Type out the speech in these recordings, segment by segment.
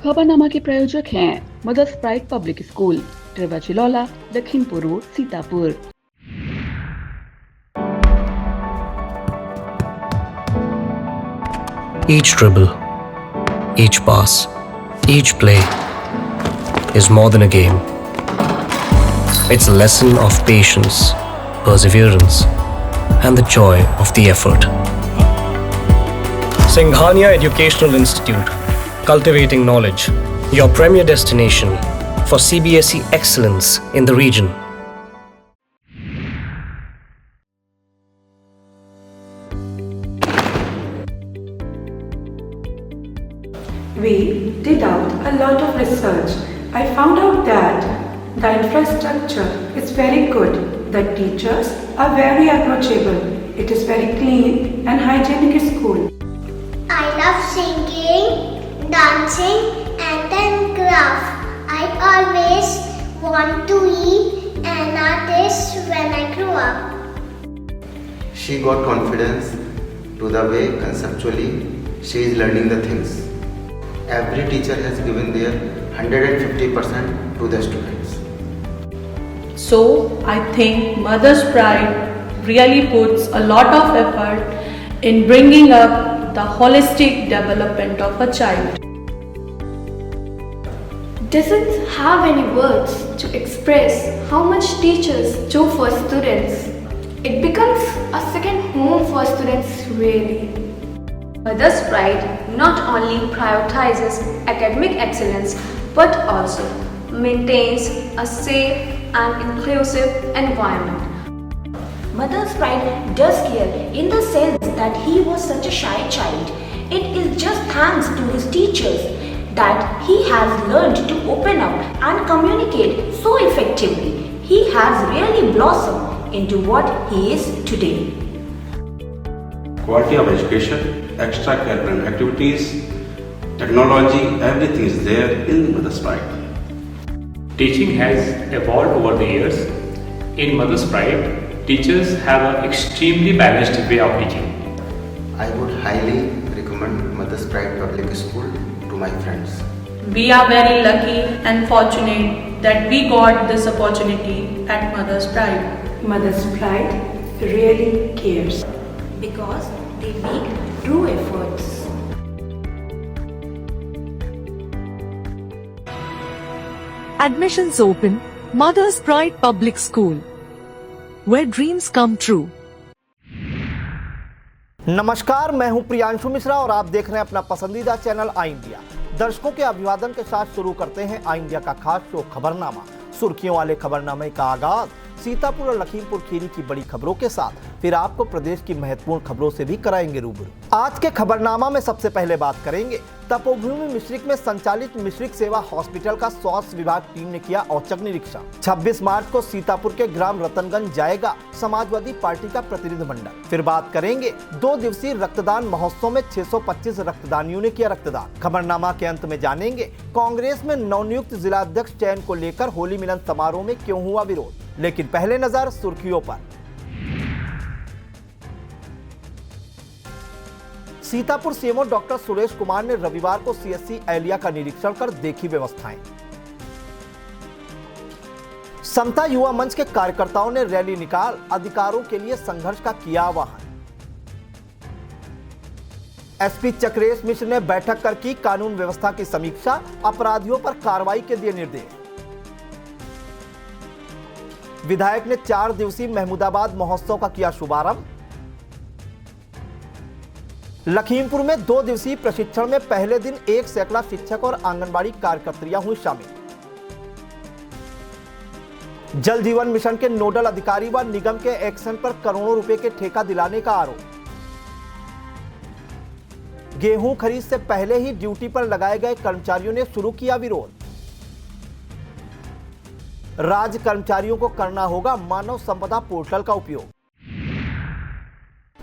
खबरनामा के प्रायोजक हैं मदर्स प्राइड पब्लिक स्कूल, ट्रेवाचिलौला, Lakhimpur road, Sitapur. Each dribble, each pass, each play is more than a game. It's a lesson of patience, perseverance, and the joy of the effort. Singhania Educational Institute, cultivating knowledge, your premier destination for CBSE excellence in the region. We did out a lot of research. I found out that the infrastructure is very good. The teachers are very approachable. It is very clean and hygienic school. I love singing, dancing and then craft. I always want to be an artist when I grow up. She got confidence to the way conceptually she is learning the things. Every teacher has given their 150% to the students. So I think Mother's Pride really puts a lot of effort in bringing up the holistic development of a child. Doesn't have any words to express how much teachers do for students. It becomes a second home for students really. Mother's Pride not only prioritizes academic excellence but also maintains a safe and inclusive environment. Mother's Pride does care in the sense that he was such a shy child. It is just thanks to his teachers that he has learned to open up and communicate so effectively. He has really blossomed into what he is today. Quality of education, extracurricular activities, technology, everything is there in Mother's Pride. Teaching has evolved over the years. In Mother's Pride, teachers have an extremely balanced way of teaching. I would highly recommend Mother's Pride Public School to my friends. We are very lucky and fortunate that we got this opportunity at Mother's Pride. Mother's Pride really cares. Because they make true efforts. Admissions open, Mother's Pride Public School, where dreams come true. नमस्कार, मैं हूं प्रियांशु मिश्रा और आप देख रहे हैं अपना पसंदीदा चैनल आई इंडिया। दर्शकों के अभिवादन के साथ शुरू करते हैं आई इंडिया का खास शो खबरनामा। सुर्खियों वाले खबरनामे का आगाज सीतापुर और लखीमपुर खीरी की बड़ी खबरों के साथ, फिर आपको प्रदेश की महत्वपूर्ण खबरों से भी कराएंगे रूबरू। आज के खबरनामा में सबसे पहले बात करेंगे तपोभूमि मिश्रिक में संचालित मिश्रिक सेवा हॉस्पिटल का स्वास्थ्य विभाग टीम ने किया औचक निरीक्षण। 26 मार्च को सीतापुर के ग्राम रतनगंज जाएगा समाजवादी पार्टी का प्रतिनिधिमंडल। फिर बात करेंगे 2 दिवसीय रक्तदान महोत्सव में 625 रक्तदानियों ने किया रक्तदान। खबरनामा के अंत में जानेंगे कांग्रेस में नवनियुक्त जिलाध्यक्ष चयन को लेकर होली मिलन समारोह में क्यों हुआ विरोध। लेकिन पहले नजर सुर्खियों पर। सीतापुर सीएमओ डॉक्टर सुरेश कुमार ने रविवार को सीएससी एलिया का निरीक्षण कर देखी व्यवस्थाएं। समता युवा मंच के कार्यकर्ताओं ने रैली निकाल अधिकारों के लिए संघर्ष का किया आह्वान। एसपी चक्रेश मिश्र ने बैठक कर की कानून व्यवस्था की समीक्षा, अपराधियों पर कार्रवाई के दिए निर्देश। विधायक ने 4 दिवसीय महमूदाबाद महोत्सव का किया शुभारंभ। लखीमपुर में 2 दिवसीय प्रशिक्षण में पहले दिन 1 सैकड़ा शिक्षक और आंगनबाड़ी कार्यकर्तियां हुई शामिल। जल जीवन मिशन के नोडल अधिकारी व निगम के एक्शन पर करोड़ों रुपए के ठेका दिलाने का आरोप। गेहूं खरीद से पहले ही ड्यूटी पर लगाए गए कर्मचारियों ने शुरू किया विरोध। राज्य कर्मचारियों को करना होगा मानव संपदा पोर्टल का उपयोग।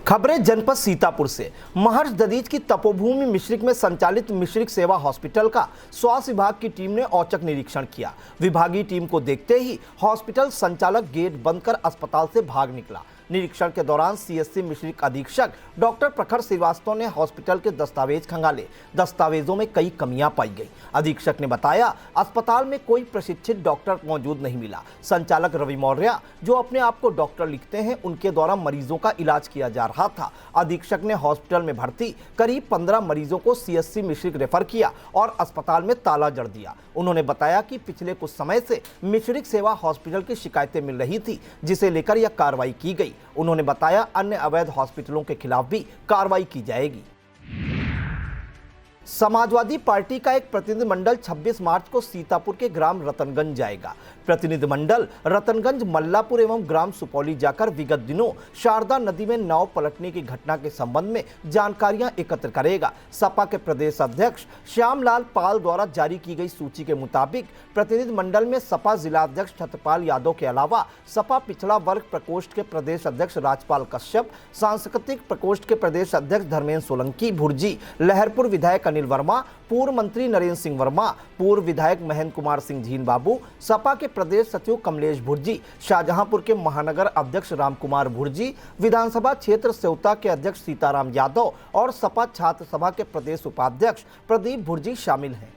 खबरें जनपद सीतापुर से। महर्ष ददीज की तपोभूमि मिश्रिक में संचालित मिश्रिक सेवा हॉस्पिटल का स्वास्थ्य विभाग की टीम ने औचक निरीक्षण किया। विभागीय टीम को देखते ही हॉस्पिटल संचालक गेट बंद कर अस्पताल से भाग निकला। निरीक्षण के दौरान सीएससी मिश्रिक अधीक्षक डॉक्टर प्रखर श्रीवास्तव ने हॉस्पिटल के दस्तावेज खंगाले। दस्तावेजों में कई कमियां पाई गई। अधीक्षक ने बताया अस्पताल में कोई प्रशिक्षित डॉक्टर मौजूद नहीं मिला। संचालक रवि मौर्य, जो अपने आप को डॉक्टर लिखते हैं, उनके द्वारा मरीजों का इलाज किया जा रहा था। अधीक्षक ने हॉस्पिटल में भर्ती करीब 15 मरीजों को सीएससी मिश्रिक रेफर किया और अस्पताल में ताला जड़ दिया। उन्होंने बताया कि पिछले कुछ समय से मिश्रिक सेवा हॉस्पिटल की शिकायतें मिल रही थी, जिसे लेकर यह कार्रवाई की गई। उन्होंने बताया अन्य अवैध हॉस्पिटलों के खिलाफ भी कार्रवाई की जाएगी। समाजवादी पार्टी का एक प्रतिनिधिमंडल 26 मार्च को सीतापुर के ग्राम रतनगंज जाएगा। प्रतिनिधिमंडल रतनगंज, मल्लापुर एवं ग्राम सुपौली जाकर विगत दिनों शारदा नदी में नाव पलटने की घटना के संबंध में जानकारियां एकत्र करेगा। सपा के प्रदेश अध्यक्ष श्यामलाल पाल द्वारा जारी की गई सूची के मुताबिक प्रतिनिधिमंडल में सपा जिलाध्यक्ष छत्रपाल यादव के अलावा सपा पिछड़ा वर्ग प्रकोष्ठ के प्रदेश अध्यक्ष राजपाल कश्यप, सांस्कृतिक प्रकोष्ठ के प्रदेश अध्यक्ष धर्मेंद्र सोलंकी भुर्जी, लहरपुर विधायक अनिल वर्मा, पूर्व मंत्री नरेंद्र सिंह वर्मा, पूर्व विधायक महेंद्र कुमार सिंह झीन बाबू, सपा के प्रदेश सचिव कमलेश भुर्जी, शाहजहांपुर के महानगर अध्यक्ष रामकुमार भुर्जी, विधानसभा क्षेत्र सेवता के अध्यक्ष सीताराम यादव और सपा छात्र सभा के प्रदेश उपाध्यक्ष प्रदीप भुर्जी शामिल हैं।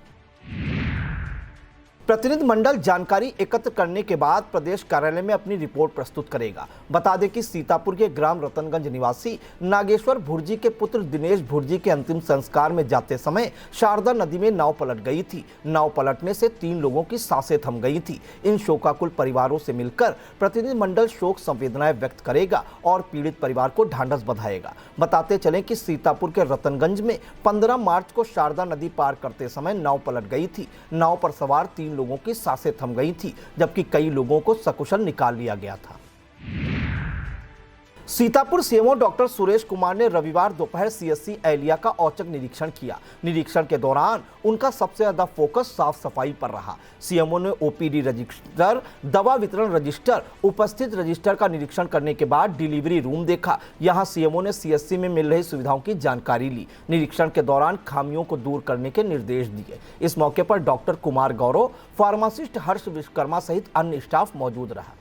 प्रतिनिधिमंडल जानकारी एकत्र करने के बाद प्रदेश कार्यालय में अपनी रिपोर्ट प्रस्तुत करेगा। बता दें कि सीतापुर के ग्राम रतनगंज निवासी नागेश्वर भुर्जी के पुत्र दिनेश भुर्जी के अंतिम संस्कार में जाते समय शारदा नदी में नाव पलट गई थी। नाव पलटने से 3 लोगों की सांसें थम गई थी। इन शोकाकुल परिवारों से मिलकर प्रतिनिधिमंडल शोक संवेदनाएं व्यक्त करेगा और पीड़ित परिवार को ढांढस बंधाएगा। बताते चलें कि सीतापुर के रतनगंज में 15 मार्च को शारदा नदी पार करते समय नाव पलट गई थी। नाव पर सवार 3 लोगों की सांसें थम गई थी, जबकि कई लोगों को सकुशल निकाल लिया गया था। सीतापुर सीएमओ डॉक्टर सुरेश कुमार ने रविवार दोपहर सीएससी एलिया का औचक निरीक्षण किया। निरीक्षण के दौरान उनका सबसे ज्यादा फोकस साफ सफाई पर रहा। सीएमओ ने ओपीडी रजिस्टर, दवा वितरण रजिस्टर, उपस्थित रजिस्टर का निरीक्षण करने के बाद डिलीवरी रूम देखा। यहां सीएमओ ने सीएससी में मिल रही सुविधाओं की जानकारी ली। निरीक्षण के दौरान खामियों को दूर करने के निर्देश दिए। इस मौके पर डॉक्टर कुमार गौरव, फार्मासिस्ट हर्ष विश्वकर्मा सहित अन्य स्टाफ मौजूद रहा।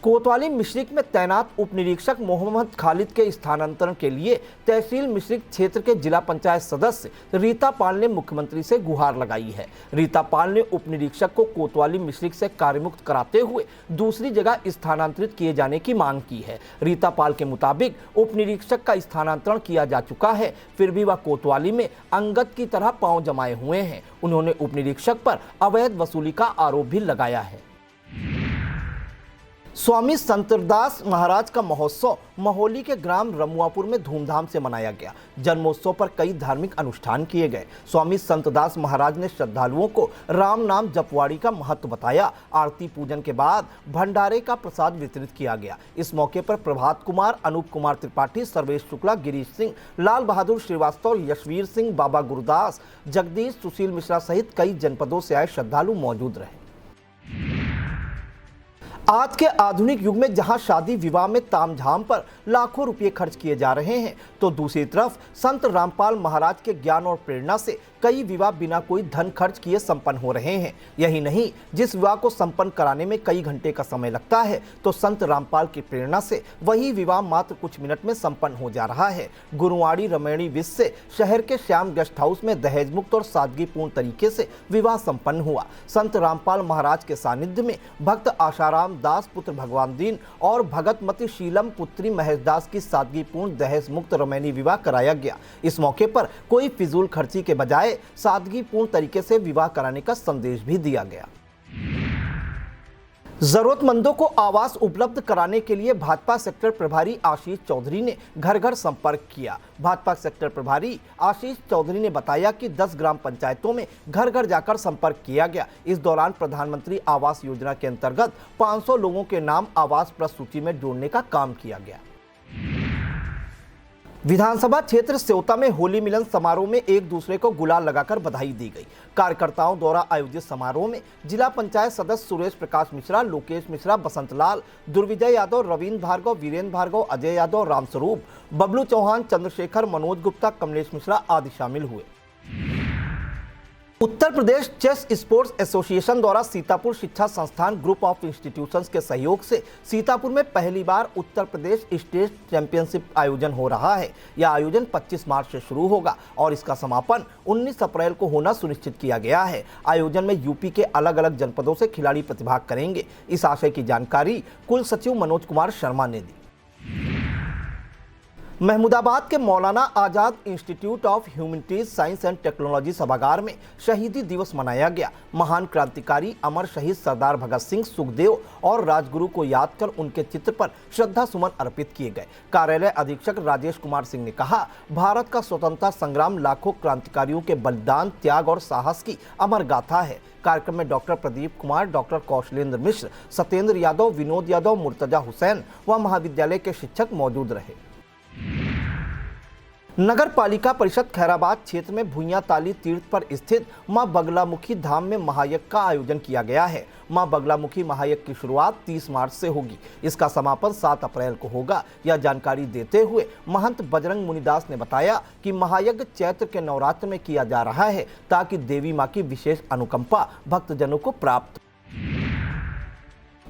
कोतवाली मिश्रिक में तैनात उप निरीक्षक मोहम्मद खालिद के स्थानांतरण के लिए तहसील मिश्रिक क्षेत्र के जिला पंचायत सदस्य रीता पाल ने मुख्यमंत्री से गुहार लगाई है। रीता पाल ने उप निरीक्षक को कोतवाली मिश्रिक से कार्यमुक्त कराते हुए दूसरी जगह स्थानांतरित किए जाने की मांग की है। रीता पाल के मुताबिक उप निरीक्षक का स्थानांतरण किया जा चुका है, फिर भी वह कोतवाली में अंगद की तरह पांव जमाए हुए हैं। उन्होंने उप निरीक्षक पर अवैध वसूली का आरोप भी लगाया है। स्वामी संतदास महाराज का महोत्सव महोली के ग्राम रमुआपुर में धूमधाम से मनाया गया। जन्मोत्सव पर कई धार्मिक अनुष्ठान किए गए। स्वामी संतदास महाराज ने श्रद्धालुओं को राम नाम जपवाड़ी का महत्व बताया। आरती पूजन के बाद भंडारे का प्रसाद वितरित किया गया। इस मौके पर प्रभात कुमार, अनूप कुमार त्रिपाठी, सर्वेश शुक्ला, गिरीश सिंह, लाल बहादुर श्रीवास्तव, यशवीर सिंह, बाबा गुरुदास, जगदीश, सुशील मिश्रा सहित कई जनपदों से आए श्रद्धालु मौजूद रहे। आज के आधुनिक युग में जहां शादी विवाह में तामझाम पर लाखों रुपए खर्च किए जा रहे हैं, तो दूसरी तरफ संत रामपाल महाराज के ज्ञान और प्रेरणा से कई विवाह बिना कोई धन खर्च किए संपन्न हो रहे हैं। यही नहीं, जिस विवाह को संपन्न कराने में कई घंटे का समय लगता है, तो संत रामपाल की प्रेरणा से वही विवाह मात्र कुछ मिनट में संपन्न हो जा रहा है। गुरुवाड़ी रमैणी विश्व से शहर के श्याम गेस्ट हाउस में दहेज मुक्त और सादगीपूर्ण तरीके से विवाह संपन्न हुआ। संत रामपाल महाराज के सानिध्य में भक्त आशाराम दास पुत्र भगवान दीन और भगत मति शीलम पुत्री महेश दास की सादगीपूर्ण दहेज मुक्त रमैनी विवाह कराया गया। इस मौके पर कोई फिजूल खर्ची के बजाय सादगीपूर्ण तरीके से विवाह कराने का संदेश भी दिया गया। जरूरतमंदों को आवास उपलब्ध कराने के लिए भाजपा सेक्टर प्रभारी आशीष चौधरी ने घर घर संपर्क किया। भाजपा सेक्टर प्रभारी आशीष चौधरी ने बताया कि 10 ग्राम पंचायतों में घर घर जाकर संपर्क किया गया। इस दौरान प्रधानमंत्री आवास योजना के अंतर्गत 500 लोगों के नाम आवास प्लस सूची में जोड़ने का काम किया गया। विधानसभा क्षेत्र सेवता में होली मिलन समारोह में एक दूसरे को गुलाल लगाकर बधाई दी गई। कार्यकर्ताओं द्वारा आयोजित समारोह में जिला पंचायत सदस्य सुरेश प्रकाश मिश्रा, लोकेश मिश्रा, बसंत लाल, दुर्विजय यादव, रविंद्र भार्गव, वीरेंद्र भार्गव, अजय यादव, रामस्वरूप, बबलू चौहान, चंद्रशेखर, मनोज गुप्ता, कमलेश मिश्रा आदि शामिल हुए। Uttar Pradesh chess sports association द्वारा सीतापुर शिक्षा संस्थान ग्रुप ऑफ इंस्टीट्यूशंस के सहयोग से सीतापुर में पहली बार उत्तर प्रदेश स्टेट चैंपियनशिप आयोजन हो रहा है। यह आयोजन 25 मार्च से शुरू होगा और इसका समापन 19 अप्रैल को होना सुनिश्चित किया गया है। आयोजन में यूपी के अलग अलग जनपदों से खिलाड़ी प्रतिभाग करेंगे। इस आशय की जानकारी कुल सचिव मनोज कुमार शर्मा ने दी। महमूदाबाद के Maulana Azad Institute of Humanities Science and Technology सभागार में शहीदी दिवस मनाया गया। महान क्रांतिकारी अमर शहीद सरदार भगत सिंह, सुखदेव और राजगुरु को याद कर उनके चित्र पर श्रद्धा सुमन अर्पित किए गए। कार्यालय अधीक्षक राजेश कुमार सिंह ने कहा, भारत का स्वतंत्रता संग्राम लाखों क्रांतिकारियों के बलिदान, त्याग और साहस की अमर गाथा है। कार्यक्रम में डॉक्टर प्रदीप कुमार, डॉक्टर कौशलेंद्र मिश्र, सत्येंद्र यादव, विनोद यादव, मुर्तजा हुसैन व महाविद्यालय के शिक्षक मौजूद रहे। नगर पालिका परिषद खैराबाद क्षेत्र में भुइयां ताली तीर्थ पर स्थित मां बगलामुखी धाम में महायज्ञ का आयोजन किया गया है। मां बगलामुखी महायज्ञ की शुरुआत 30 मार्च से होगी। इसका समापन 7 अप्रैल को होगा। यह जानकारी देते हुए महंत बजरंग मुनिदास ने बताया कि महायज्ञ चैत्र के नवरात्र में किया जा रहा है ताकि देवी मां की विशेष अनुकंपा भक्तजनों को प्राप्त।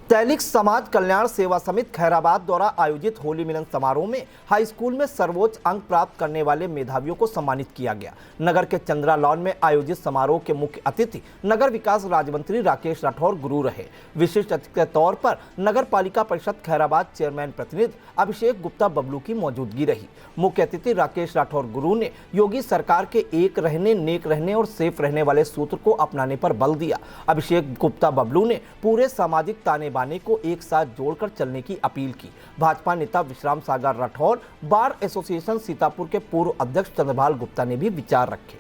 तैलिक समाज कल्याण सेवा समिति खैराबाद द्वारा आयोजित होली मिलन समारोह में हाई स्कूल में सर्वोच्च अंक प्राप्त करने वाले मेधावियों को सम्मानित किया गया। नगर के चंद्रा लॉन में आयोजित समारोह के मुख्य अतिथि नगर विकास राज्य मंत्री राकेश राठौर गुरु रहे। विशिष्ट अतिथि के तौर पर नगर पालिका परिषद खैराबाद चेयरमैन प्रतिनिधि अभिषेक गुप्ता बबलू की मौजूदगी रही। मुख्य अतिथि राकेश राठौर गुरु ने योगी सरकार के एक रहने, नेक रहने और सेफ रहने वाले सूत्र को अपनाने पर बल दिया। अभिषेक गुप्ता बबलू ने पूरे सामाजिक ताने बाने को एक साथ जोड़कर चलने की अपील की। भाजपा नेता विश्राम सागर राठौर, बार एसोसिएशन सीतापुर के पूर्व अध्यक्ष चंद्रभाल गुप्ता ने भी विचार रखे।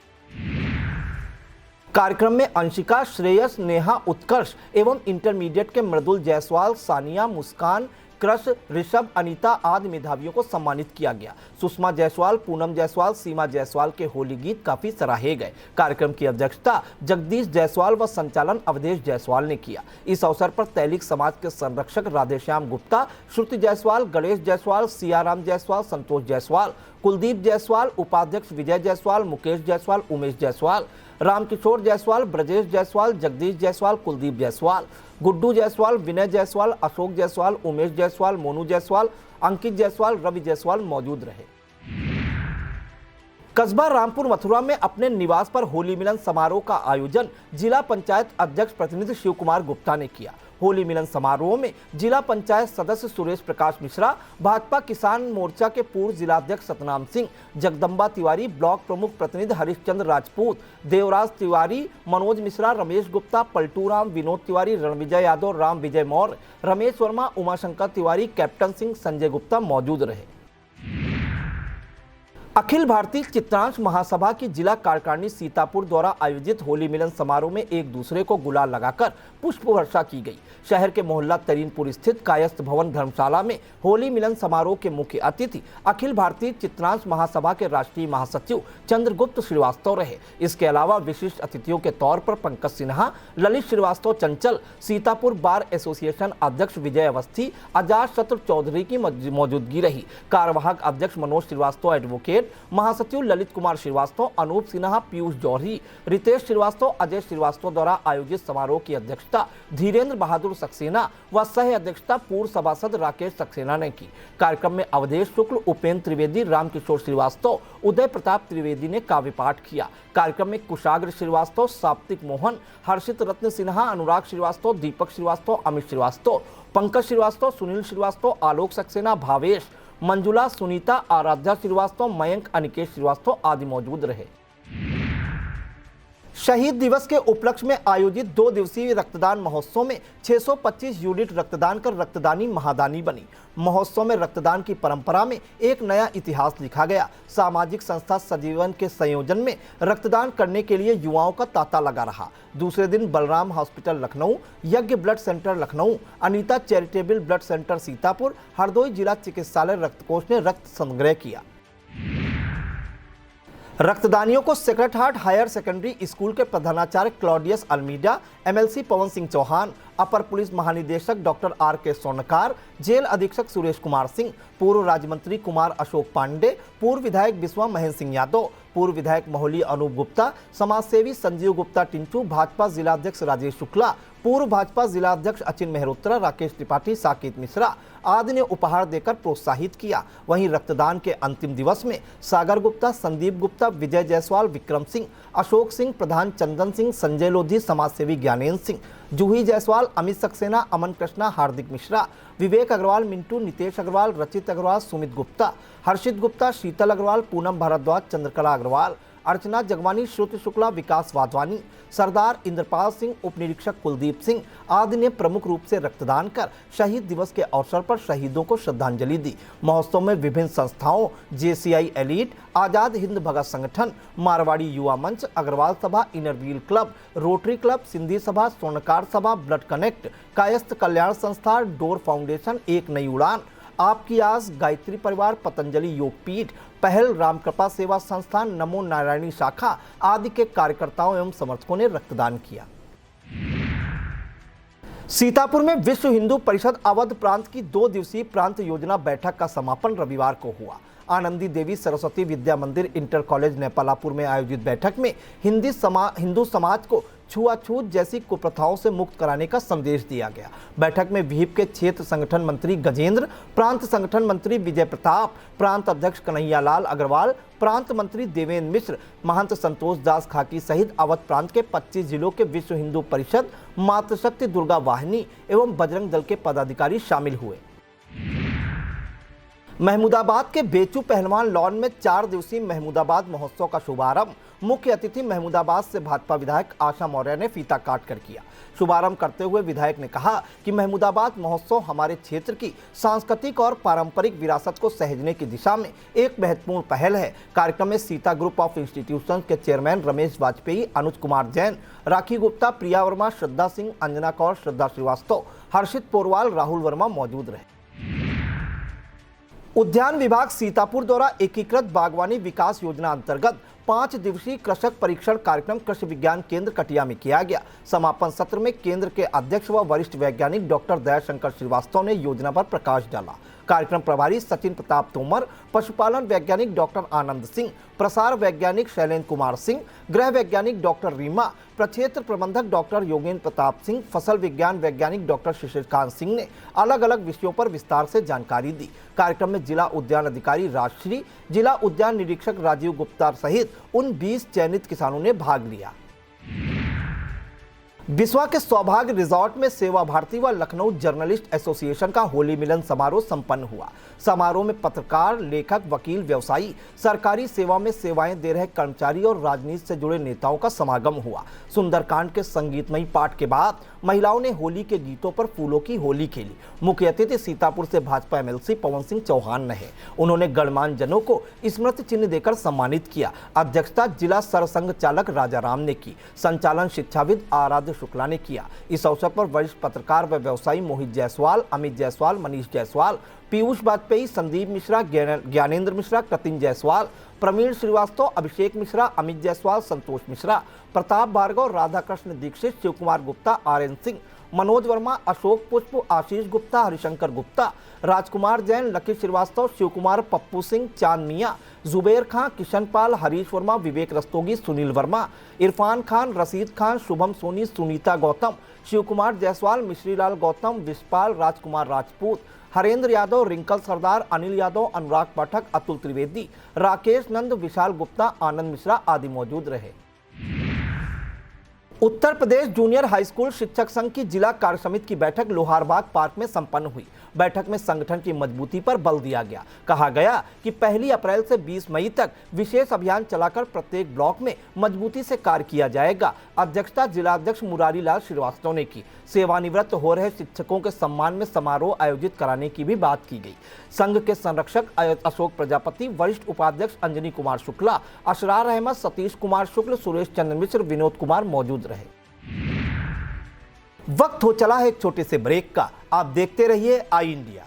कार्यक्रम में अंशिका, श्रेयस, नेहा, उत्कर्ष एवं इंटरमीडिएट के मृदुल जायसवाल, सानिया, मुस्कान, कृष, ऋषभ, अनीता आदि मेधावियों को सम्मानित किया गया। सुषमा जायसवाल, पूनम जायसवाल, सीमा जायसवाल के होली गीत काफी सराहे गए। कार्यक्रम की अध्यक्षता जगदीश जायसवाल व संचालन अवधेश जायसवाल ने किया। इस अवसर पर तैलिक समाज के संरक्षक राधेश्याम गुप्ता, श्रुति जायसवाल, गणेश जायसवाल, सियाराम जायसवाल, संतोष जायसवाल, कुलदीप जायसवाल, उपाध्यक्ष विजय जायसवाल, मुकेश जायसवाल, उमेश जायसवाल, रामकिशोर जायसवाल, ब्रजेश जायसवाल, जगदीश जायसवाल, कुलदीप जायसवाल, गुड्डू जायसवाल, विनय जायसवाल, अशोक जायसवाल, उमेश जायसवाल, मोनू जायसवाल, अंकित जायसवाल, रवि जायसवाल मौजूद रहे। कस्बा रामपुर मथुरा में अपने निवास पर होली मिलन समारोह का आयोजन जिला पंचायत अध्यक्ष प्रतिनिधि शिव कुमार गुप्ता ने किया। होली मिलन समारोह में जिला पंचायत सदस्य सुरेश प्रकाश मिश्रा, भाजपा किसान मोर्चा के पूर्व जिलाध्यक्ष सतनाम सिंह, जगदम्बा तिवारी, ब्लॉक प्रमुख प्रतिनिधि हरिश्चंद्र राजपूत, देवराज तिवारी, मनोज मिश्रा, रमेश गुप्ता, पलटू राम, विनोद तिवारी, रणविजय यादव, राम विजय मौर्य, रमेश वर्मा, उमाशंकर तिवारी, कैप्टन सिंह, संजय गुप्ता मौजूद रहे। अखिल भारतीय चित्रांश महासभा की जिला कार्यकारिणी सीतापुर द्वारा आयोजित होली मिलन समारोह में एक दूसरे को गुलाल लगाकर पुष्प वर्षा की गई। शहर के मोहल्ला तरीनपुर स्थित कायस्थ भवन धर्मशाला में होली मिलन समारोह के मुख्य अतिथि अखिल भारतीय चित्रांश महासभा के राष्ट्रीय महासचिव चंद्रगुप्त श्रीवास्तव रहे। इसके अलावा विशिष्ट अतिथियों के तौर पर पंकज सिन्हा, ललित श्रीवास्तव चंचल, सीतापुर बार एसोसिएशन अध्यक्ष विजय अवस्थी, अजात शत्रु चौधरी की मौजूदगी रही। कार्यवाहक अध्यक्ष मनोज श्रीवास्तव एडवोकेट, महासचिव ललित कुमार श्रीवास्तव, अनूप सिन्हा, पीयूष जौहरी, रितेश श्रीवास्तव, अजय श्रीवास्तव द्वारा आयोजित समारोह की अध्यक्षता धीरेन्द्र बहादुर सक्सेना व सह अध्यक्षता पूर्व सभासद राकेश सक्सेना ने की। कार्यक्रम में अवधेश शुक्ल, उपेंद्र त्रिवेदी, रामकिशोर श्रीवास्तव, उदय प्रताप त्रिवेदी ने काव्य पाठ किया। कार्यक्रम में कुशाग्र श्रीवास्तव, साप्तिक मोहन, हर्षित रत्न सिन्हा, अनुराग श्रीवास्तव, दीपक श्रीवास्तव, अमित श्रीवास्तव, पंकज श्रीवास्तव, सुनील श्रीवास्तव, आलोक सक्सेना, भावेश, मंजुला, सुनीता, आराध्या श्रीवास्तव, मयंक, अनिकेश श्रीवास्तव आदि मौजूद रहे। शहीद दिवस के उपलक्ष्य में आयोजित 2 दिवसीय रक्तदान महोत्सव में 625 यूनिट रक्तदान कर रक्तदानी महादानी बनी। महोत्सव में रक्तदान की परंपरा में एक नया इतिहास लिखा गया। सामाजिक संस्था सजीवन के संयोजन में रक्तदान करने के लिए युवाओं का तांता लगा रहा। दूसरे दिन Balram hospital Lucknow, Yagya blood centre Lucknow, Anita charitable blood centre Sitapur, Hardoi जिला चिकित्सालय रक्तकोष ने रक्त संग्रह किया। रक्तदानियों को sacred heart higher secondary school के प्रधानाचार्य Claudius Almeida, MLC Pawan Singh Chauhan, अपर पुलिस महानिदेशक डॉक्टर R.K. स्वर्णकार, जेल अधीक्षक सुरेश कुमार सिंह, पूर्व राज्य मंत्री कुमार अशोक पांडे, पूर्व विधायक बिस्वा महेंद्र सिंह यादव, पूर्व विधायक मोहली अनूप गुप्ता, समाजसेवी संजीव गुप्ता टिंचू, भाजपा जिलाध्यक्ष राजेश शुक्ला, पूर्व भाजपा जिलाध्यक्ष अचिन मेहरोत्रा, राकेश त्रिपाठी, साकेत मिश्रा आदि ने उपहार देकर प्रोत्साहित किया। वहीं रक्तदान के अंतिम दिवस में सागर गुप्ता, संदीप गुप्ता, विजय जायसवाल, विक्रम सिंह, अशोक सिंह, प्रधान चंदन सिंह, संजय लोधी, समाजसेवी ज्ञानेन्द्र सिंह, जूही जायसवाल, अमित सक्सेना, अमन कृष्णा, हार्दिक मिश्रा, विवेक अग्रवाल, मिंटू, नितेश अग्रवाल, रचित अग्रवाल, सुमित गुप्ता, हर्षित गुप्ता, शीतल अग्रवाल, पूनम भारद्वाज, चंद्रकला अग्रवाल, अर्चना जगवानी, श्रुति शुक्ला, विकास वाधवानी, सरदार इंद्रपाल सिंह, उप निरीक्षक कुलदीप सिंह आदि ने प्रमुख रूप से रक्तदान कर शहीद दिवस के अवसर पर शहीदों को श्रद्धांजलि दी। महोत्सव में विभिन्न संस्थाओं JCI एलीट, आजाद हिंद भगत संगठन, मारवाड़ी युवा मंच, अग्रवाल सभा, inner wheel club, rotary club, Sindhi सभा, स्वर्णकार सभा, ब्लड कनेक्ट, कायस्थ कल्याण संस्था, डोर फाउंडेशन, एक नई उड़ान, आपकी आस, गायत्री परिवार, पतंजलि योगपीठ, पहल, रामकृपा सेवा संस्थान, नमो नारायणी शाखा आदि के कार्यकर्ताओं एवं समर्थकों ने रक्तदान किया। सीतापुर में विश्व हिंदू परिषद अवध प्रांत की 2 दिवसीय प्रांत योजना बैठक का समापन रविवार को हुआ। आनंदी देवी सरस्वती विद्या मंदिर इंटर कॉलेज नेपालापुर में आयोजित बैठक में हिंदू समाज को छुआछूत जैसी कुप्रथाओं से मुक्त कराने का संदेश दिया गया। बैठक में विहिप के क्षेत्र संगठन मंत्री गजेंद्र, प्रांत संगठन मंत्री विजय प्रताप, प्रांत अध्यक्ष कन्हैयालाल अग्रवाल, प्रांत मंत्री देवेंद्र मिश्र, महंत संतोष दास खाकी सहित अवध प्रांत के 25 जिलों के विश्व हिंदू परिषद, मातृशक्ति दुर्गा वाहिनी एवं बजरंग दल के पदाधिकारी शामिल हुए। महमूदाबाद के बेचू पहलवान लॉन में 4 दिवसीय महमूदाबाद महोत्सव का शुभारंभ मुख्य अतिथि महमूदाबाद से भाजपा विधायक आशा मौर्य ने फीता काट कर किया। शुभारंभ करते हुए विधायक ने कहा कि महमूदाबाद महोत्सव हमारे क्षेत्र की सांस्कृतिक और पारंपरिक विरासत को सहेजने की दिशा में एक महत्वपूर्ण पहल है। कार्यक्रम में सीता ग्रुप ऑफ इंस्टीट्यूशन के चेयरमैन रमेश वाजपेयी, अनुज कुमार जैन, राखी गुप्ता, प्रिया वर्मा, श्रद्धा सिंह, अंजना कौर, श्रद्धा श्रीवास्तव, हर्षित पोरवाल, राहुल वर्मा मौजूद रहे। उद्यान विभाग सीतापुर द्वारा एकीकृत बागवानी विकास योजना अंतर्गत 5 दिवसीय कृषक परीक्षण कार्यक्रम कृषि विज्ञान केंद्र कटिया में किया गया। समापन सत्र में केंद्र के अध्यक्ष व वरिष्ठ वैज्ञानिक डॉक्टर दयाशंकर श्रीवास्तव ने योजना पर प्रकाश डाला। कार्यक्रम प्रभारी सचिन प्रताप तोमर, पशुपालन वैज्ञानिक डॉक्टर आनंद सिंह, प्रसार वैज्ञानिक शैलेंद्र कुमार सिंह, गृह वैज्ञानिक डॉक्टर रीमा, प्रक्षेत्र प्रबंधक डॉक्टर योगेंद्र प्रताप सिंह, फसल विज्ञान वैज्ञानिक डॉक्टर शिशिरकांत सिंह ने अलग अलग विषयों पर विस्तार से जानकारी दी। कार्यक्रम में जिला उद्यान अधिकारी राजश्री, जिला उद्यान निरीक्षक राजीव गुप्ता सहित उन 20 चयनित किसानों ने भाग लिया। बिस्वा के सौभाग्य रिजॉर्ट में सेवा भारती व लखनऊ जर्नलिस्ट एसोसिएशन का होली मिलन समारोह संपन्न हुआ। समारोह में पत्रकार, लेखक, वकील, व्यवसायी, सरकारी सेवा में सेवाएं दे रहे कर्मचारी और राजनीति से जुड़े नेताओं का समागम हुआ। सुंदरकांड के संगीतमयी पाठ के बाद महिलाओं ने होली के गीतों पर फूलों की होली खेली। मुख्य अतिथि सीतापुर से भाजपा MLC पवन सिंह चौहान रहे। उन्होंने गणमान्य जनों को स्मृति चिन्ह देकर सम्मानित किया। अध्यक्षता जिला सरसंघ चालक राजाराम ने की। संचालन शिक्षाविद आराध्य शुक्ला ने किया। इस अवसर पर वरिष्ठ पत्रकार व व्यवसायी मोहित जायसवाल, अमित जायसवाल, मनीष जायसवाल, पीयूष वाजपेयी, संदीप मिश्रा, ज्ञानेंद्र मिश्रा, कृतिन जायसवाल, प्रवीण श्रीवास्तव, अभिषेक मिश्रा, अमित जायसवाल, संतोष मिश्रा, प्रताप भार्गव, राधाकृष्ण दीक्षित, शिव कुमार गुप्ता, RN सिंह, मनोज वर्मा, अशोक पुष्प, आशीष गुप्ता, हरिशंकर गुप्ता, राजकुमार जैन, लकी श्रीवास्तव, शिव कुमार, पप्पू सिंह, चांद मियाँ, जुबेर खां, किशन पाल, हरीश वर्मा, विवेक रस्तोगी, सुनील वर्मा, इरफान खान, रशीद खान, शुभम सोनी, सुनीता गौतम, शिव कुमार जायसवाल, मिश्रीलाल गौतम, विशपाल, राजकुमार राजपूत, हरेंद्र यादव, रिंकल सरदार, अनिल यादव, अनुराग पाठक, अतुल त्रिवेदी, राकेश नंद, विशाल गुप्ता, आनंद मिश्रा आदि मौजूद रहे। Uttar Pradesh junior high school शिक्षक संघ की जिला कार्य समिति की बैठक लोहारबाग पार्क में संपन्न हुई। बैठक में संगठन की मजबूती पर बल दिया गया। कहा गया कि 1 अप्रैल से 20 मई तक विशेष अभियान चलाकर प्रत्येक ब्लॉक में मजबूती से कार्य किया जाएगा। अध्यक्षता जिला अध्यक्ष मुरारी लाल श्रीवास्तव ने की। सेवानिवृत्त हो रहे शिक्षकों के सम्मान में समारोह आयोजित कराने की भी बात की गई। संघ के संरक्षक अशोक प्रजापति, वरिष्ठ उपाध्यक्ष अंजनी कुमार शुक्ला, असरार अहमद, सतीश कुमार शुक्ल, सुरेश चंद्र मिश्र, विनोद कुमार मौजूद रहे। वक्त हो चला है एक छोटे से ब्रेक का। आप देखते रहिए I India.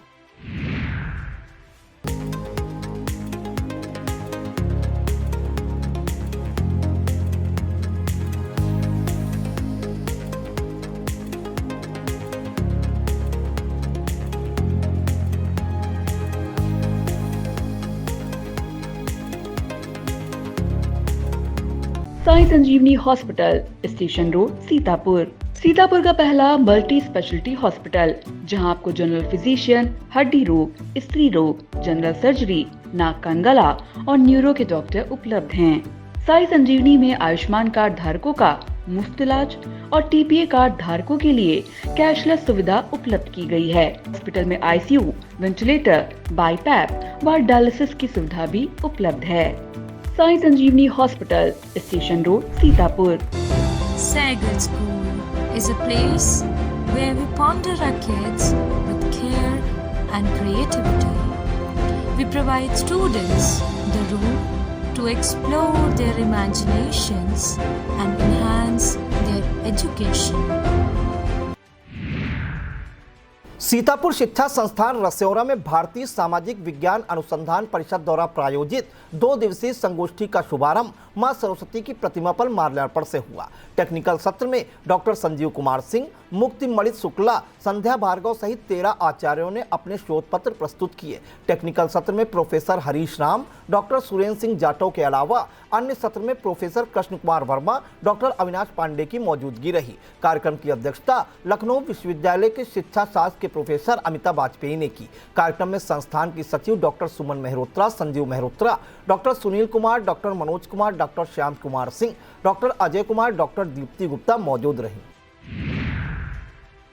Sai Sanjeevani hospital, station road, Sitapur. Sitapur का पहला मल्टी स्पेशलिटी हॉस्पिटल, जहां आपको जनरल फिजिशियन, हड्डी रोग, स्त्री रोग, जनरल सर्जरी, नाक कान गला और न्यूरो के डॉक्टर उपलब्ध हैं। साई संजीवनी में आयुष्मान कार्ड धारकों का मुफ्त इलाज और TPA कार्ड धारकों के लिए कैशलेस सुविधा उपलब्ध की गई है। हॉस्पिटल में ICU, वेंटिलेटर, बाईपैप व डायलिसिस की सुविधा भी उपलब्ध है। Sai Sanjeevani hospital, station road, Sitapur. Sagar School is a place where we ponder our kids with care and creativity. We provide students the room to explore their imaginations and enhance their education. Sitapur शिक्षा संस्थान रसौरा में भारतीय सामाजिक विज्ञान अनुसंधान परिषद द्वारा प्रायोजित 2 दिवसीय संगोष्ठी का शुभारंभ मां सरस्वती की प्रतिमा पर माल्यार्पण से हुआ। टेक्निकल सत्र में डॉक्टर संजीव कुमार सिंह, मुक्तिमणित शुक्ला, संध्या भार्गव सहित 13 आचार्यों ने अपने शोध पत्र प्रस्तुत किए। टेक्निकल सत्र में प्रोफेसर हरीश राम, डॉक्टर सुरेंद्र सिंह जाटव के अलावा अन्य सत्र में प्रोफेसर कृष्ण कुमार वर्मा, डॉक्टर अविनाश पांडे की मौजूदगी रही। कार्यक्रम की अध्यक्षता लखनऊ विश्वविद्यालय के शिक्षा शास्त्र के प्रोफेसर अमिता वाजपेयी ने की। कार्यक्रम में संस्थान की सचिव doctor Suman Mehrotra, Sanjeev Mehrotra, doctor Sunil Kumar, doctor Manoj Kumar, doctor Shyam Kumar Singh, doctor Ajay Kumar, doctor Deepti Gupta मौजूद रही।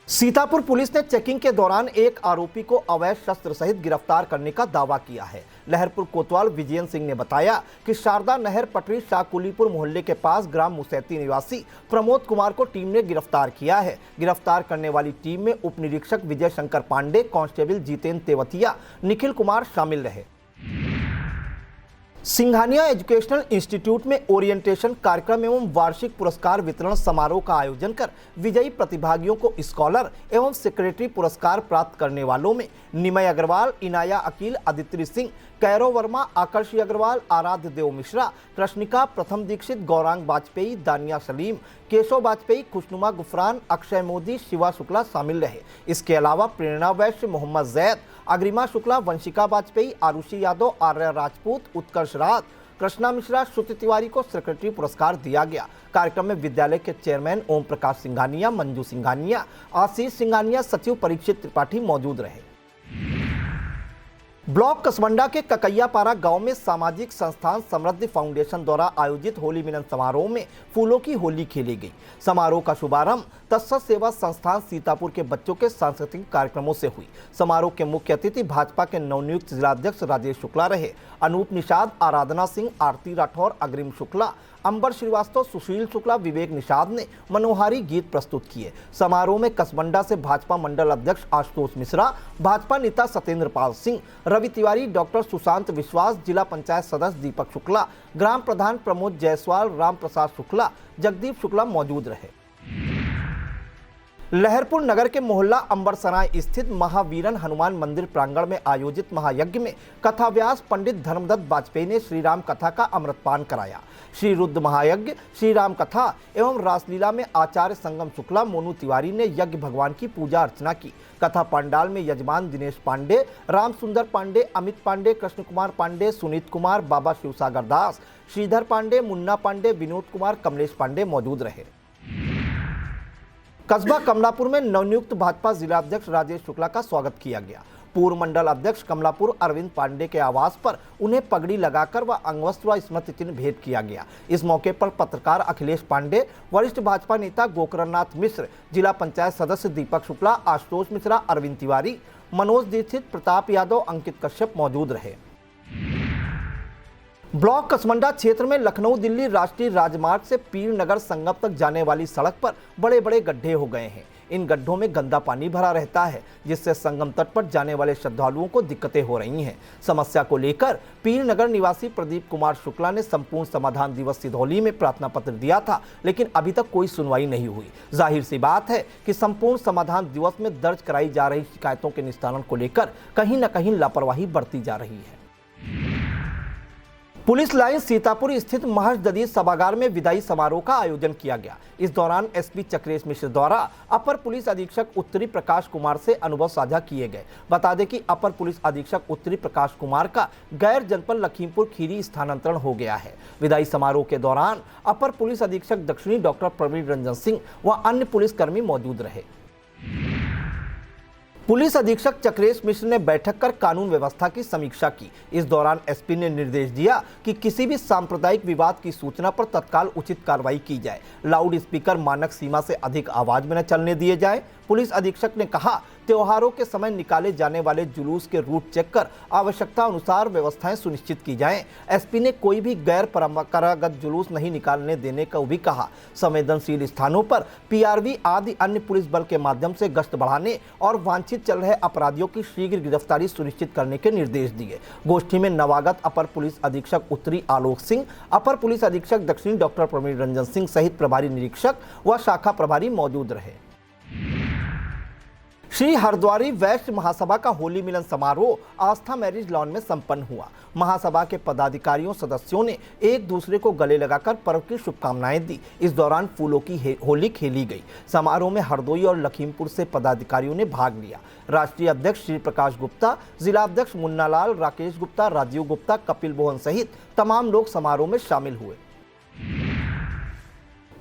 सीतापुर पुलिस ने चेकिंग के दौरान एक आरोपी को अवैध शस्त्र सहित गिरफ्तार करने का दावा किया है। लहरपुर कोतवाल विजयन सिंह ने बताया कि शारदा नहर पटरी शाहकुलीपुर मोहल्ले के पास ग्राम मुसैती निवासी प्रमोद कुमार को टीम ने गिरफ्तार किया है। गिरफ्तार करने वाली टीम में उप निरीक्षक विजय शंकर पांडे, कांस्टेबल जितेंद्र तेवतिया, निखिल कुमार शामिल रहे। सिंघानिया एजुकेशनल इंस्टीट्यूट में ओरिएंटेशन कार्यक्रम एवं वार्षिक पुरस्कार वितरण समारोह का आयोजन कर विजयी प्रतिभागियों को स्कॉलर एवं सेक्रेटरी पुरस्कार प्राप्त करने वालों में निमय अग्रवाल, इनाया अकील, अदिति सिंह, कैरव वर्मा, आकर्षी अग्रवाल, आराध्य देव मिश्रा, कृष्णिका, प्रथम दीक्षित, गौरांग वाजपेयी, दानिया सलीम, केशव वाजपेयी, खुशनुमा गुफरान, अक्षय मोदी, शिवा शुक्ला शामिल रहे। इसके अलावा प्रेरणा वैश्य, मोहम्मद जैद, अग्रिमा शुक्ला, वंशिका वाजपेयी, आरुषि यादव, आर्य राजपूत, उत्कर्ष राज, कृष्णा मिश्रा, श्रुति तिवारी को सेक्रेटरी पुरस्कार दिया गया। कार्यक्रम में विद्यालय के चेयरमैन ओम प्रकाश सिंघानिया, मंजू सिंघानिया, आशीष सिंघानिया, सचिव परीक्षित त्रिपाठी मौजूद रहे। ब्लॉक कसबंडा के ककैयापारा गांव में सामाजिक संस्थान समृद्धि फाउंडेशन द्वारा आयोजित होली मिलन समारोह में फूलों की होली खेली गई। समारोह का शुभारंभ तत्सत सेवा संस्थान सीतापुर के बच्चों के सांस्कृतिक कार्यक्रमों से हुई। समारोह के मुख्य अतिथि भाजपा के नवनियुक्त जिलाध्यक्ष राजेश शुक्ला रहे। अनूप निषाद, आराधना सिंह, आरती राठौर, अग्रिम शुक्ला, अंबर श्रीवास्तव, सुशील शुक्ला, विवेक निषाद ने मनोहारी गीत प्रस्तुत किए। समारोह में कसबंडा से भाजपा मंडल अध्यक्ष आशुतोष मिश्रा, भाजपा नेता सत्येंद्र पाल सिंह, रवि तिवारी, डॉक्टर सुशांत विश्वास, जिला पंचायत सदस्य दीपक शुक्ला, ग्राम प्रधान प्रमोद जायसवाल, राम प्रसाद शुक्ला, जगदीप शुक्ला मौजूद रहे। लहरपुर नगर के मोहल्ला अंबरसराय स्थित महावीरन हनुमान मंदिर प्रांगण में आयोजित महायज्ञ में कथाव्यास पंडित धर्मदत्त वाजपेयी ने श्री राम कथा का अमृतपान कराया। श्री रुद्र महायज्ञ, श्री राम कथा एवं रासलीला में आचार्य संगम शुक्ला, मोनू तिवारी ने यज्ञ भगवान की पूजा अर्चना की। कथा पंडाल में यजमान दिनेश पांडे, राम सुंदर पांडे, अमित पांडे, कृष्ण कुमार पांडे, सुनीत कुमार, बाबा शिवसागर दास, श्रीधर पांडे, मुन्ना पांडे, विनोद कुमार, कमलेश पांडे मौजूद रहे। कस्बा कमलापुर में नवनियुक्त भाजपा जिलाध्यक्ष राजेश शुक्ला का स्वागत किया गया। पूर्व मंडल अध्यक्ष कमलापुर अरविंद पांडे के आवास पर उन्हें पगड़ी लगाकर व अंगवस्त्र व स्मृति चिन्ह भेंट किया गया। इस मौके पर पत्रकार अखिलेश पांडे, वरिष्ठ भाजपा नेता गोकरणनाथ मिश्र, जिला पंचायत सदस्य दीपक शुक्ला, आशुतोष मिश्रा, अरविंद तिवारी, मनोज दीक्षित, प्रताप यादव, अंकित कश्यप मौजूद रहे। ब्लॉक कसमंडा क्षेत्र में लखनऊ दिल्ली राष्ट्रीय राजमार्ग से पीर नगर संगम तक जाने वाली सड़क पर बड़े बड़े गड्ढे हो गए हैं। इन गड्ढों में गंदा पानी भरा रहता है, जिससे संगम तट पर जाने वाले श्रद्धालुओं को दिक्कतें हो रही हैं। समस्या को लेकर पीर नगर निवासी प्रदीप कुमार शुक्ला ने संपूर्ण समाधान दिवस सिधौली में प्रार्थना पत्र दिया था, लेकिन अभी तक कोई सुनवाई नहीं हुई। जाहिर सी बात है कि संपूर्ण समाधान दिवस में दर्ज कराई जा रही शिकायतों के निस्तारण को लेकर कहीं न कहीं लापरवाही बरती जा रही है। पुलिस लाइन सीतापुर स्थित महर्ष दधीच सभागार में विदाई समारोह का आयोजन किया गया। इस दौरान एसपी चक्रेश मिश्र द्वारा अपर पुलिस अधीक्षक उत्तरी प्रकाश कुमार से अनुभव साझा किए गए। बता दें कि अपर पुलिस अधीक्षक उत्तरी प्रकाश कुमार का गैर जनपद लखीमपुर खीरी स्थानांतरण हो गया है। विदाई समारोह के दौरान अपर पुलिस अधीक्षक दक्षिणी डॉक्टर प्रवीण रंजन सिंह व अन्य पुलिसकर्मी मौजूद रहे। पुलिस अधीक्षक चक्रेश मिश्र ने बैठक कर कानून व्यवस्था की समीक्षा की। इस दौरान एसपी ने निर्देश दिया कि किसी भी सांप्रदायिक विवाद की सूचना पर तत्काल उचित कार्रवाई की जाए। लाउड स्पीकर मानक सीमा से अधिक आवाज में न चलने दिए जाए। पुलिस अधीक्षक ने कहा, त्योहारों के समय निकाले जाने वाले जुलूस के रूट चेक कर आवश्यकता अनुसार व्यवस्थाएं सुनिश्चित की जाएं। एसपी ने कोई भी गैर परंपरागत जुलूस नहीं निकालने देने का भी कहा। संवेदनशील स्थानों पर पीआरवी आदि अन्य पुलिस बल के माध्यम से गश्त बढ़ाने और वांछित चल रहे अपराधियों की शीघ्र गिरफ्तारी सुनिश्चित करने के निर्देश दिए। गोष्ठी में नवागत अपर पुलिस अधीक्षक उत्तरी आलोक सिंह, अपर पुलिस अधीक्षक दक्षिणी डॉक्टर प्रवीण रंजन सिंह सहित प्रभारी निरीक्षक व शाखा प्रभारी मौजूद रहे। श्री हरद्वारी वैश्य महासभा का होली मिलन समारोह आस्था मैरिज लॉन में संपन्न हुआ। महासभा के पदाधिकारियों सदस्यों ने एक दूसरे को गले लगाकर पर्व की शुभकामनाएं दी। इस दौरान फूलों की होली खेली गई। समारोह में हरदोई और लखीमपुर से पदाधिकारियों ने भाग लिया। राष्ट्रीय अध्यक्ष श्री प्रकाश गुप्ता, जिला अध्यक्ष मुन्नालाल, राकेश गुप्ता, राजीव गुप्ता, कपिल मोहन सहित तमाम लोग समारोह में शामिल हुए।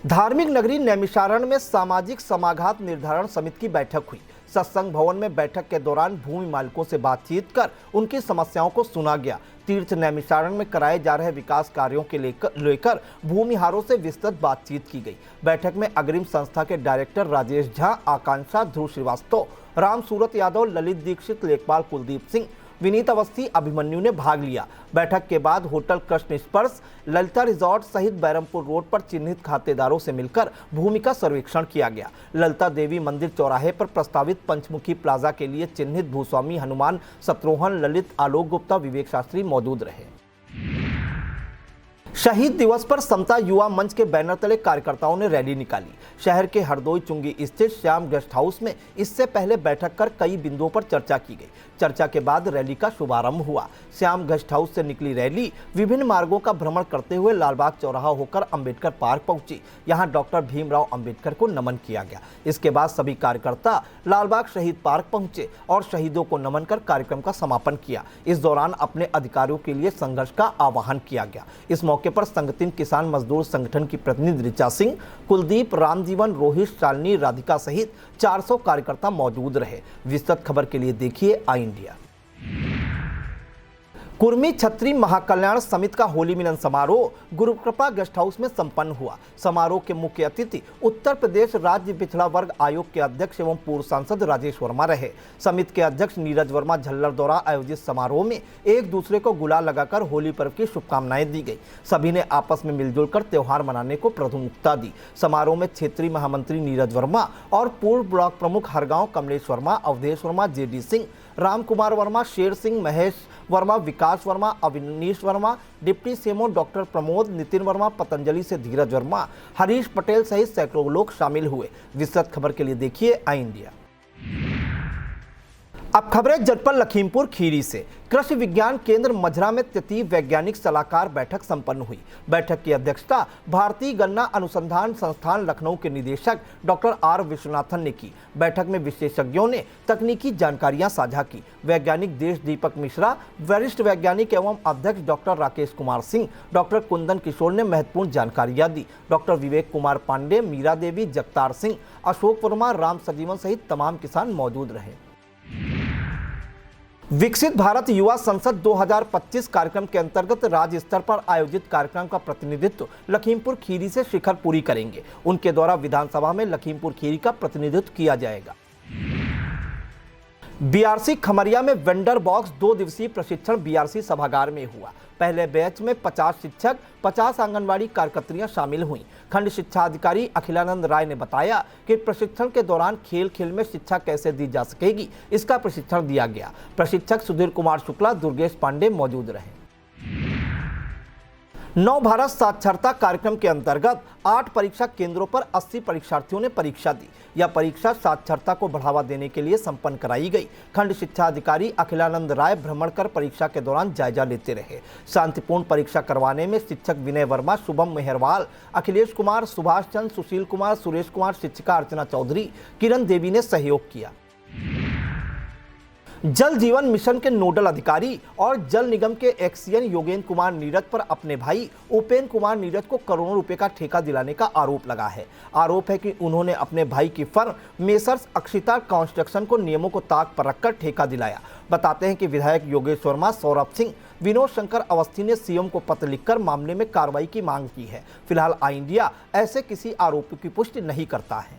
धार्मिक नगरी नैमिषारण्य में सामाजिक समाघात निर्धारण समिति की बैठक हुई। सत्संग भवन में बैठक के दौरान भूमि मालिकों से बातचीत कर उनकी समस्याओं को सुना गया। तीर्थ नैमिषारण्य में कराए जा रहे विकास कार्यों के लेकर भूमिहारों से विस्तृत बातचीत की गई। बैठक में अग्रिम संस्था के डायरेक्टर राजेश झा, आकांक्षा, ध्रुव श्रीवास्तव, राम सूरत यादव, ललित दीक्षित, लेखपाल कुलदीप सिंह, विनीत अवस्थी, अभिमन्यु ने भाग लिया। बैठक के बाद होटल कृष्ण स्पर्श, ललिता रिजॉर्ट सहित बैरमपुर रोड पर चिन्हित खातेदारों से मिलकर भूमि का सर्वेक्षण किया गया। ललिता देवी मंदिर चौराहे पर प्रस्तावित पंचमुखी प्लाजा के लिए चिन्हित भूस्वामी हनुमान सत्रोहन, ललित, आलोक गुप्ता, विवेक शास्त्री मौजूद रहे। शहीद दिवस पर समता युवा मंच के बैनर तले कार्यकर्ताओं ने रैली निकाली। शहर के हरदोई चुंगी स्थित श्याम गेस्ट हाउस में इससे पहले बैठक कर कई बिंदुओं पर चर्चा की गई। चर्चा के बाद रैली का शुभारंभ हुआ। श्याम गेस्ट हाउस से निकली रैली विभिन्न मार्गों का भ्रमण करते हुए लालबाग चौराहा होकर अंबेडकर पार्क पहुंची। यहां डॉक्टर भीमराव अंबेडकर को नमन किया गया। इसके बाद सभी कार्यकर्ता लालबाग शहीद पार्क पहुंचे और शहीदों को नमन कर कार्यक्रम का समापन किया। इस दौरान अपने अधिकारों के लिए संघर्ष का आह्वान किया गया। इस मौके पर संगठन किसान मजदूर संगठन की प्रतिनिधि ऋचा सिंह, कुलदीप, रामजीवन, रोहित, शालिनी, राधिका सहित 400 कार्यकर्ता मौजूद रहे। विस्तृत खबर के लिए देखिए आई इंडिया। कुर्मी छत्री महाकल्याण समिति का होली मिलन समारोह गुरुकृपा गेस्ट हाउस में संपन्न हुआ। समारोह के मुख्य अतिथि उत्तर प्रदेश राज्य पिछड़ा वर्ग आयोग के अध्यक्ष एवं पूर्व सांसद राजेश वर्मा रहे। समिति के अध्यक्ष नीरज वर्मा झल्लर द्वारा आयोजित समारोह में एक दूसरे को गुलाल लगाकर होली पर्व की शुभकामनाएं दी गई। सभी ने आपस में मिलजुल कर त्योहार मनाने को प्रमुखता दी। समारोह में क्षेत्रीय महामंत्री नीरज वर्मा और पूर्व ब्लॉक प्रमुख Hargaon Kamlesh Verma, Awadhesh Verma, JD Singh, Ram Kumar Verma, Sher Singh, Mahesh Verma, Vikas Verma, Avinish Verma, deputy CMO doctor Pramod, Nitin Verma, Patanjali से धीरज वर्मा, हरीश पटेल सहित सैकड़ों लोग शामिल हुए। विस्तृत खबर के लिए देखिए आई इंडिया। अब खबरें जनपद लखीमपुर खीरी से। कृषि विज्ञान केंद्र मझरा में तृतीय वैज्ञानिक सलाहकार बैठक संपन्न हुई। बैठक की अध्यक्षता भारतीय गन्ना अनुसंधान संस्थान लखनऊ के निदेशक डॉक्टर आर विश्वनाथन ने की। बैठक में विशेषज्ञों ने तकनीकी जानकारियां साझा की। वैज्ञानिक देश दीपक मिश्रा, वरिष्ठ वैज्ञानिक एवं अध्यक्ष डॉक्टर राकेश कुमार सिंह, डॉक्टर कुंदन किशोर ने महत्वपूर्ण जानकारियां दी। डॉक्टर विवेक कुमार पांडे, मीरा देवी, जगतार सिंह, अशोक वर्मा, राम सजीवन सहित तमाम किसान मौजूद रहे। विकसित भारत युवा संसद 2025 कार्यक्रम के अंतर्गत राज्य स्तर पर आयोजित कार्यक्रम का प्रतिनिधित्व लखीमपुर खीरी से शिखर पुरी करेंगे। उनके द्वारा विधानसभा में लखीमपुर खीरी का प्रतिनिधित्व किया जाएगा। बीआरसी खमरिया में वेंडर बॉक्स 2 दिवसीय प्रशिक्षण बीआरसी सभागार में हुआ। पहले बैच में 50 शिक्षक, 50 आंगनवाड़ी कार्यकर्तियां शामिल हुईं। खंड शिक्षा अधिकारी अखिलानंद राय ने बताया कि प्रशिक्षण के दौरान खेल खेल में शिक्षा कैसे दी जा सकेगी, इसका प्रशिक्षण दिया गया। प्रशिक्षक सुधीर कुमार शुक्ला, दुर्गेश पांडे मौजूद रहे। नव भारत साक्षरता कार्यक्रम के अंतर्गत 8 परीक्षा केंद्रों पर 80 परीक्षार्थियों ने परीक्षा दी। यह परीक्षा साक्षरता को बढ़ावा देने के लिए संपन्न कराई गई। खंड शिक्षा अधिकारी अखिलानंद राय भ्रमण कर परीक्षा के दौरान जायजा लेते रहे। शांतिपूर्ण परीक्षा करवाने में शिक्षक विनय वर्मा, शुभम मेहरवाल, अखिलेश कुमार, सुभाष चंद्र, सुशील कुमार, सुरेश कुमार, शिक्षिका अर्चना चौधरी, किरण देवी ने सहयोग किया। जल जीवन मिशन के नोडल अधिकारी और जल निगम के एक्सियन योगेंद्र कुमार नीरज पर अपने भाई उपेंद्र कुमार नीरज को करोड़ों रुपए का ठेका दिलाने का आरोप लगा है। आरोप है कि उन्होंने अपने भाई की फर्म मेसर्स अक्षिता कंस्ट्रक्शन को नियमों को ताक पर रखकर ठेका दिलाया। बताते हैं कि विधायक योगेश वर्मा, सौरभ सिंह, विनोद शंकर अवस्थी ने सीएम को पत्र लिखकर मामले में कार्रवाई की मांग की है। फिलहाल आई इंडिया ऐसे किसी आरोप की पुष्टि नहीं करता है।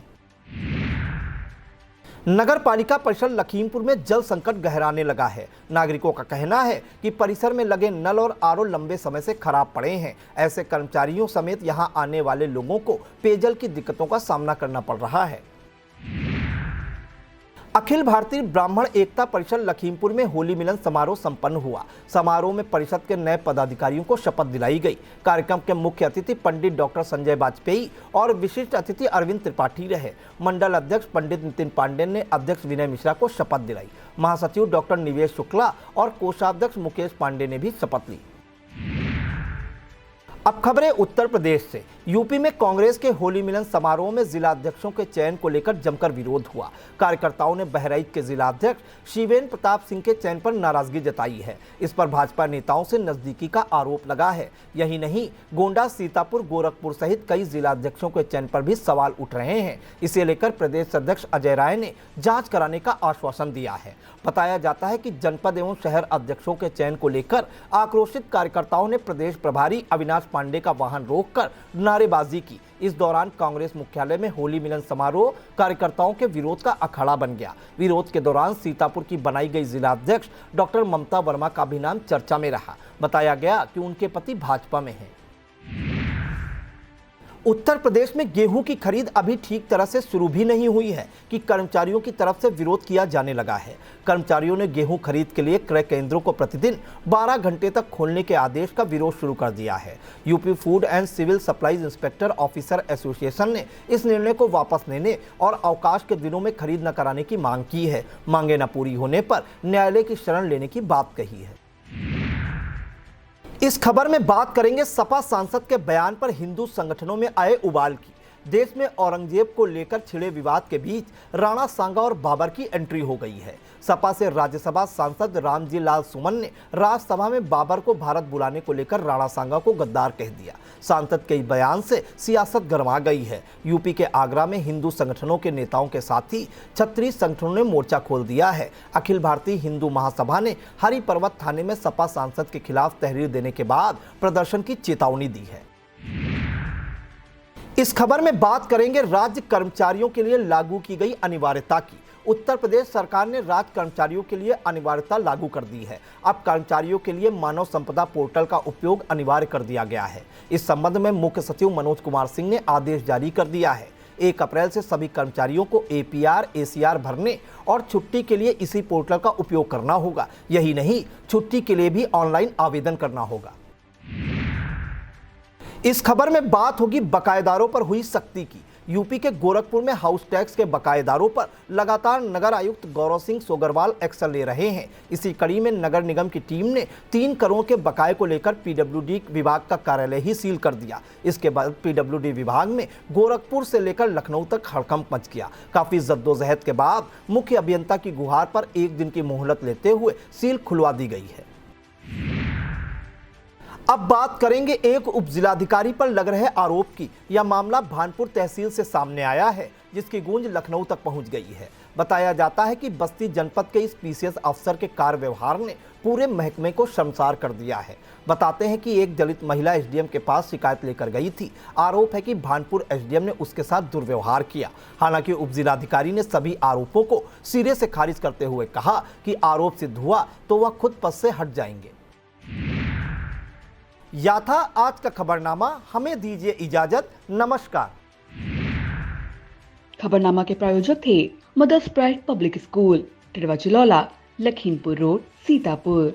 नगर पालिका परिसर लखीमपुर में जल संकट गहराने लगा है। नागरिकों का कहना है कि परिसर में लगे नल और आरओ लंबे समय से खराब पड़े हैं। ऐसे कर्मचारियों समेत यहां आने वाले लोगों को पेयजल की दिक्कतों का सामना करना पड़ रहा है। अखिल भारतीय ब्राह्मण एकता परिषद लखीमपुर में होली मिलन समारोह संपन्न हुआ। समारोह में परिषद के नए पदाधिकारियों को शपथ दिलाई गई। कार्यक्रम के मुख्य अतिथि पंडित डॉक्टर संजय वाजपेयी और विशिष्ट अतिथि अरविंद त्रिपाठी रहे। मंडल अध्यक्ष पंडित नितिन पांडे ने अध्यक्ष विनय मिश्रा को शपथ दिलाई। महासचिव डॉक्टर निवेश शुक्ला और कोषाध्यक्ष मुकेश पांडे ने भी शपथ ली। अब खबरें उत्तर प्रदेश से। यूपी में कांग्रेस के होली मिलन समारोह में जिला अध्यक्षों के चयन को लेकर जमकर विरोध हुआ। कार्यकर्ताओं ने बहराइच के जिला अध्यक्ष शिवेंद्र प्रताप सिंह के चयन पर नाराजगी जताई है। इस पर भाजपा नेताओं से नजदीकी का आरोप लगा है। यही नहीं, गोंडा, सीतापुर, गोरखपुर सहित कई जिला अध्यक्षों के चयन पर भी सवाल उठ रहे हैं। इसे लेकर प्रदेश अध्यक्ष अजय राय ने जांच कराने का आश्वासन दिया है। बताया जाता है कि जनपद एवं शहर अध्यक्षों के चयन को लेकर आक्रोशित कार्यकर्ताओं ने प्रदेश प्रभारी अविनाश पांडे का वाहन रोककर नारेबाजी की। इस दौरान कांग्रेस मुख्यालय में होली मिलन समारोह कार्यकर्ताओं के विरोध का अखाड़ा बन गया। विरोध के दौरान सीतापुर की बनाई गई जिला अध्यक्ष डॉक्टर ममता वर्मा का भी नाम चर्चा में रहा। बताया गया कि उनके पति भाजपा में हैं। उत्तर प्रदेश में गेहूं की खरीद अभी ठीक तरह से शुरू भी नहीं हुई है कि कर्मचारियों की तरफ से विरोध किया जाने लगा है। कर्मचारियों ने गेहूं खरीद के लिए क्रय केंद्रों को प्रतिदिन 12 घंटे तक खोलने के आदेश का विरोध शुरू कर दिया है। UP food and civil supplies inspector officer association ने इस निर्णय को वापस लेने और अवकाश के दिनों में खरीद न कराने की मांग की है। मांगे न पूरी होने पर न्यायालय की शरण लेने की बात कही है। इस खबर में बात करेंगे सपा सांसद के बयान पर हिंदू संगठनों में आए उबाल की। देश में औरंगजेब को लेकर छिड़े विवाद के बीच राणा सांगा और बाबर की एंट्री हो गई है। सपा से राज्यसभा सांसद रामजी लाल सुमन ने राज्यसभा में बाबर को भारत बुलाने को लेकर राणा सांगा को गद्दार कह दिया। सांसद के बयान से सियासत गरमा गई है। यूपी के आगरा में हिंदू संगठनों के नेताओं के साथ ही क्षत्रिय संगठनों ने मोर्चा खोल दिया है। अखिल भारतीय हिंदू महासभा ने हरि पर्वत थाने में सपा सांसद के खिलाफ तहरीर देने के बाद प्रदर्शन की चेतावनी दी है। इस खबर में बात करेंगे राज्य कर्मचारियों के लिए लागू की गई अनिवार्यता की। उत्तर प्रदेश सरकार ने राज्य कर्मचारियों के लिए अनिवार्यता लागू कर दी है। अब कर्मचारियों के लिए मानव संपदा पोर्टल का उपयोग अनिवार्य कर दिया गया है। इस संबंध में मुख्य सचिव मनोज कुमार सिंह ने आदेश जारी कर दिया है। 1 अप्रैल से सभी कर्मचारियों को APR, ACR भरने और छुट्टी के लिए इसी पोर्टल का उपयोग करना होगा। यही नहीं, छुट्टी के लिए भी ऑनलाइन आवेदन करना होगा। इस खबर में बात होगी बकायेदारों पर हुई सख्ती की। यूपी के गोरखपुर में हाउस टैक्स के बकायेदारों पर लगातार नगर आयुक्त गौरव सिंह सोगरवाल एक्शन ले रहे हैं। इसी कड़ी में नगर निगम की टीम ने 3 करोड़ के बकाये को लेकर PWD विभाग का कार्यालय ही सील कर दिया। इसके बाद PWD विभाग में गोरखपुर से लेकर लखनऊ तक हड़कंप मच गया। काफी जद्दोजहद के बाद मुख्य अभियंता की गुहार पर 1 दिन की मोहलत लेते हुए सील खुलवा दी गई है। अब बात करेंगे एक उप जिलाधिकारी पर लग रहे आरोप की। यह मामला भानपुर तहसील से सामने आया है, जिसकी गूंज लखनऊ तक पहुंच गई है। बताया जाता है कि बस्ती जनपद के इस PCS अफसर के कार्य व्यवहार ने पूरे महकमे को शर्मसार कर दिया है। बताते हैं कि एक दलित महिला SDM के पास शिकायत लेकर गई थी। आरोप है कि भानपुर SDM ने उसके साथ दुर्व्यवहार किया। हालांकि उप जिलाधिकारी ने सभी आरोपों को सिरे से खारिज करते हुए कहा कि आरोप सिद्ध हुआ तो वह खुद पद से हट जाएंगे। या था आज का खबरनामा। हमें दीजिए इजाजत। नमस्कार। खबरनामा के प्रायोजक थे Mother's Pride Public School, Tirwa Chilaula, Lakhimpur road, Sitapur.